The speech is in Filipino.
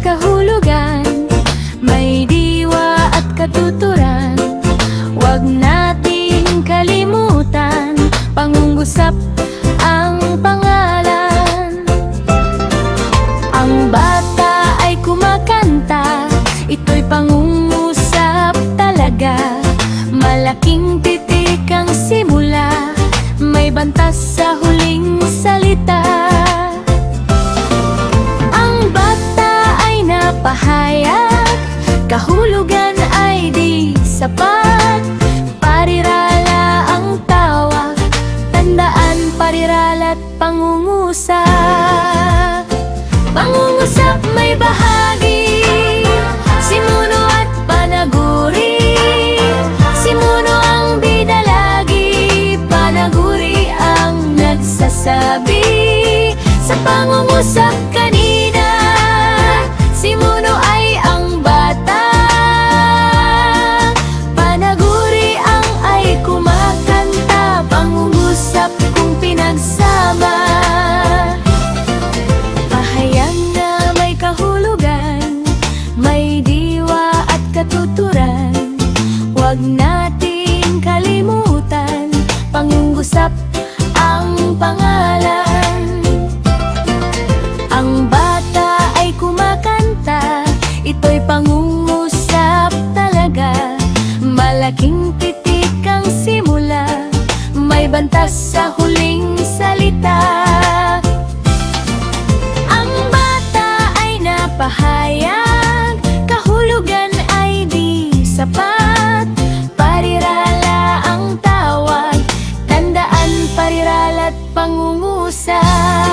kahulugan, may diwa at katuturan. Huwag nating kalimutan, pangungusap ang pangalan. Ang bata ay kumakanta, ito'y pangungusap talaga. Malaking titik ang simula, may bantas sa huling salita. Ang bata ay napahayag, kahulugan ay di sapat. Parirala ang tawag, tandaan parirala't pangungusap. Pangungusap may bahagi, simuno at panaguri. Simuno ang bida lagi, panaguri ang nagsasabi. Sa pangungusap kanina, simuno ay ang bata, panaguri ang ay kumakanta. Pangungusap kung pinagsama, pahayag na may kahulugan, may diwa at katuturan. Huwag nating kalimutan, pangungusap ang pangalan. Ang bata ay kumakanta, ito'y pangungusap talaga. Malaking titik ang simula, may bantas sa huling salita. Ang bata ay napahayag, kahulugan ay di sapat. Parirala ang tawag, tandaan parirala't pangungusap.